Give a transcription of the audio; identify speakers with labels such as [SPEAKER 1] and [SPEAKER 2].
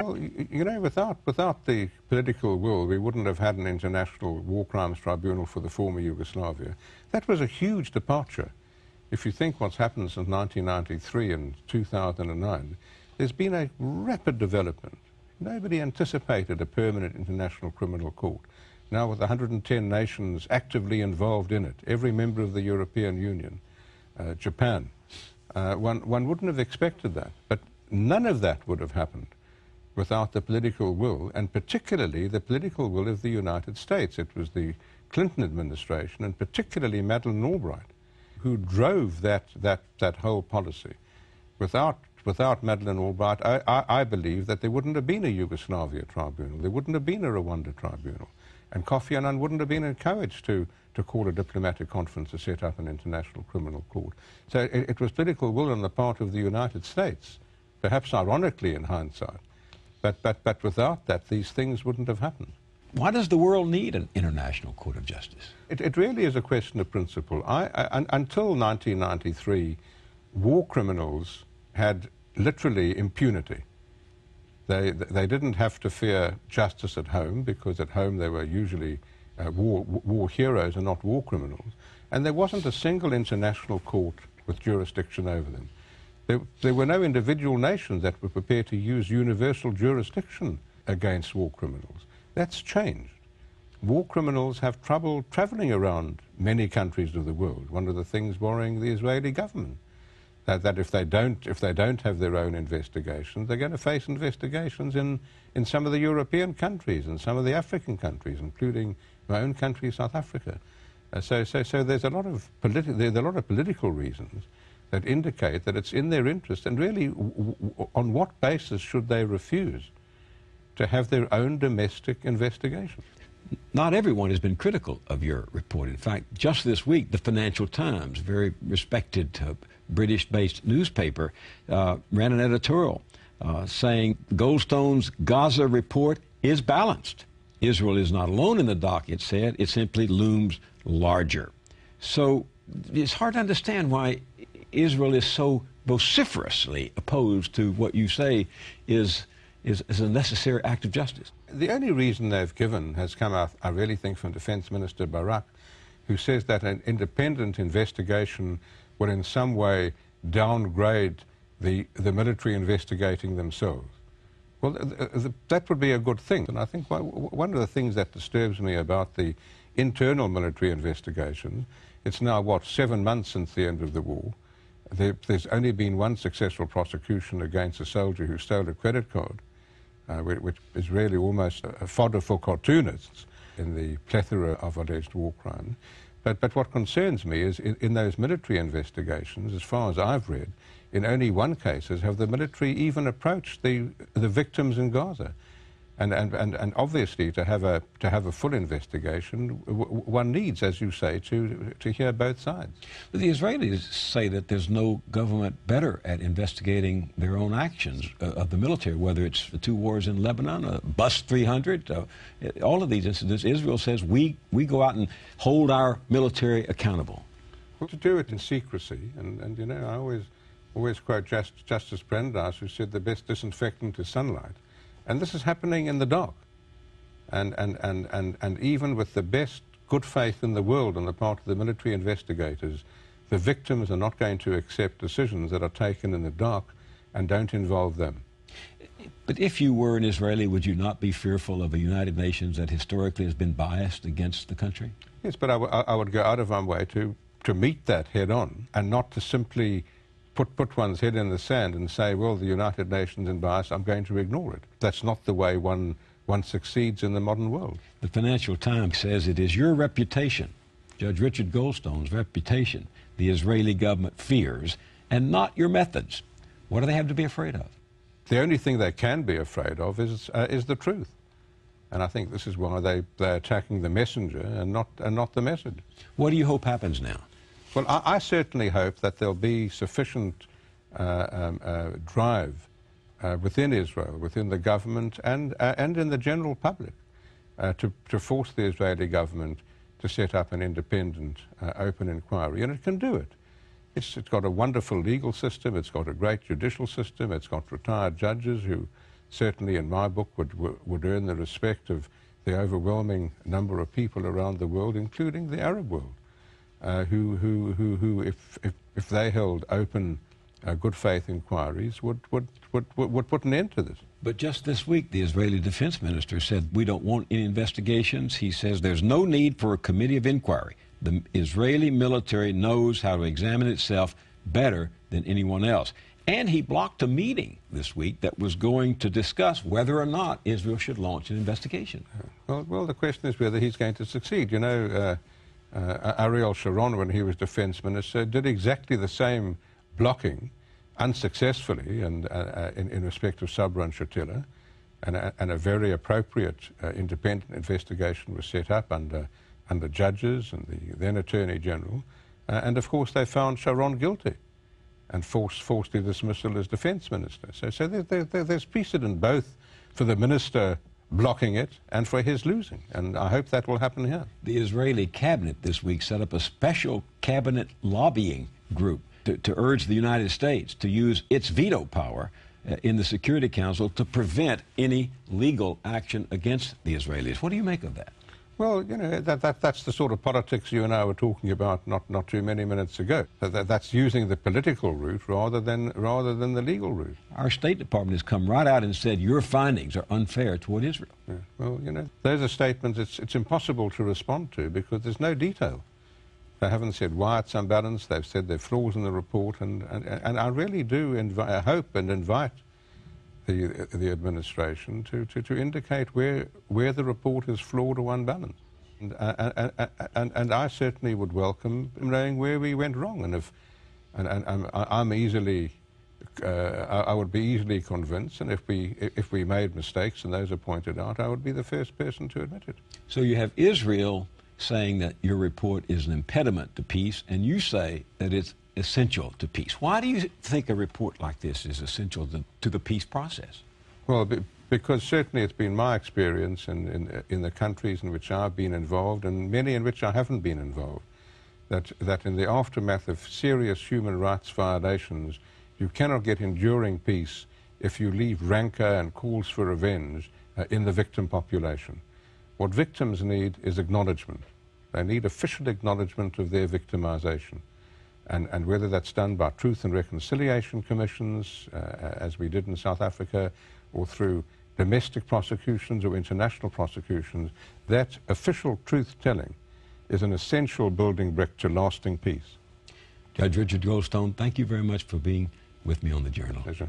[SPEAKER 1] Well, you know, without the political will, we wouldn't have had an international war crimes tribunal for the former Yugoslavia. That was a huge departure. If you think what's happened since 1993 and 2009, there's been a rapid development. Nobody anticipated a permanent international criminal court. Now with 110 nations actively involved in it, every member of the European Union, Japan, one wouldn't have expected that. But none of that would have happened without the political will, and particularly the political will of the United States. It was the Clinton administration, and particularly Madeleine Albright, who drove that whole policy. Without Madeleine Albright, I believe that there wouldn't have been a Yugoslavia tribunal, there wouldn't have been a Rwanda tribunal, and Kofi Annan wouldn't have been encouraged to call a diplomatic conference to set up an international criminal court. So it was political will on the part of the United States, perhaps ironically in hindsight, but without that, these things wouldn't have happened.
[SPEAKER 2] Why does the world need an international court of justice?
[SPEAKER 1] It really is a question of principle. Until 1993, war criminals had literally impunity. They didn't have to fear justice at home, because at home they were usually war heroes and not war criminals. And there wasn't a single international court with jurisdiction over them. There were no individual nations that were prepared to use universal jurisdiction against war criminals. That's changed. War criminals have trouble traveling around many countries of the world. One of the things worrying the Israeli government, that if they don't have their own investigations, they're going to face investigations in some of the European countries and some of the African countries, including my own country, South Africa. So there's a lot of political reasons that indicate that it's in their interest, and really, on what basis should they refuse to have their own domestic investigation?
[SPEAKER 2] Not everyone has been critical of your report. In fact, just this week, the Financial Times, very respected British-based newspaper, ran an editorial saying Goldstone's Gaza report is balanced. Israel is not alone in the dock, it said. It simply looms larger. So it's hard to understand why Israel is so vociferously opposed to what you say is a necessary act of justice.
[SPEAKER 1] The only reason they've given has come out, I really think, from Defense Minister Barak, who says that an independent investigation will in some way downgrade the military investigating themselves. Well, that would be a good thing. And I think one of the things that disturbs me about the internal military investigation, it's now, what, 7 months since the end of the war. There's only been one successful prosecution against a soldier who stole a credit card, which is really almost a fodder for cartoonists in the plethora of alleged war crimes. But what concerns me is in those military investigations, as far as I've read, in only one case have the military even approached the victims in Gaza. And obviously, to have a full investigation, one needs, as you say, to hear both sides.
[SPEAKER 2] But the Israelis say that there's no government better at investigating their own actions of the military, whether it's the 2 wars in Lebanon, Bus 300, all of these incidents. Israel says we go out and hold our military accountable.
[SPEAKER 1] Well, to do it in secrecy, and you know, I always quote Justice Brandeis, who said the best disinfectant is sunlight. And this is happening in the dark. And even with the best good faith in the world on the part of the military investigators, the victims are not going to accept decisions that are taken in the dark and don't involve them.
[SPEAKER 2] But if you were an Israeli, would you not be fearful of a United Nations that historically has been biased against the country?
[SPEAKER 1] Yes, but I would go out of my way to meet that head on, and not to simply put one's head in the sand and say, well, the United Nations is biased, I'm going to ignore it. That's not the way one succeeds in the modern world.
[SPEAKER 2] The Financial Times says it is your reputation, Judge Richard Goldstone's reputation, the Israeli government fears, and not your methods. What do they have to be afraid of?
[SPEAKER 1] The only thing they can be afraid of is the truth. And I think this is why they're attacking the messenger and not the message.
[SPEAKER 2] What do you hope happens now?
[SPEAKER 1] Well, I certainly hope that there'll be sufficient drive within Israel, within the government, and in the general public to force the Israeli government to set up an independent, open inquiry. And it can do it. It's got a wonderful legal system. It's got a great judicial system. It's got retired judges who certainly in my book, would earn the respect of the overwhelming number of people around the world, including the Arab world, who if they held open, good faith inquiries, would put an end to this.
[SPEAKER 2] But just this week, the Israeli defense minister said, we don't want any investigations. He says there's no need for a committee of inquiry. The Israeli military knows how to examine itself better than anyone else. And he blocked a meeting this week that was going to discuss whether or not Israel should launch an investigation.
[SPEAKER 1] Well, the question is whether he's going to succeed. You know, Ariel Sharon, when he was defense minister, did exactly the same blocking unsuccessfully and in respect of Sabra and Shatila, and a very appropriate independent investigation was set up under judges and the then Attorney General, and of course they found Sharon guilty and forced the dismissal as defense minister. So there's precedent both for the minister blocking it and for his losing, and I hope that will happen here.
[SPEAKER 2] The Israeli cabinet this week set up a special cabinet lobbying group to urge the United States to use its veto power in the Security Council to prevent any legal action against the Israelis. What do you make of that?
[SPEAKER 1] Well, you know, that's the sort of politics you and I were talking about not too many minutes ago. That's using the political route rather than the legal route.
[SPEAKER 2] Our State Department has come right out and said your findings are unfair toward Israel.
[SPEAKER 1] Yeah. Well, you know, those are statements it's impossible to respond to because there's no detail. They haven't said why it's unbalanced. They've said there are flaws in the report, and I really do hope and invite the administration to indicate where the report is flawed or unbalanced, and I certainly would welcome knowing where we went wrong, I'm easily I would be easily convinced, and if we made mistakes and those are pointed out, I would be the first person to admit it.
[SPEAKER 2] So you have Israel saying that your report is an impediment to peace, and you say that it's essential to peace. Why do you think a report like this is essential to the peace process?
[SPEAKER 1] Well, because certainly it's been my experience in the countries in which I've been involved, and many in which I haven't been involved, that in the aftermath of serious human rights violations, you cannot get enduring peace if you leave rancor and calls for revenge in the victim population. What victims need is acknowledgement. They need official acknowledgement of their victimization. And whether that's done by truth and reconciliation commissions, as we did in South Africa, or through domestic prosecutions or international prosecutions, that official truth-telling is an essential building brick to lasting peace.
[SPEAKER 2] Judge Richard Goldstone, thank you very much for being with me on The Journal.
[SPEAKER 1] Pleasure.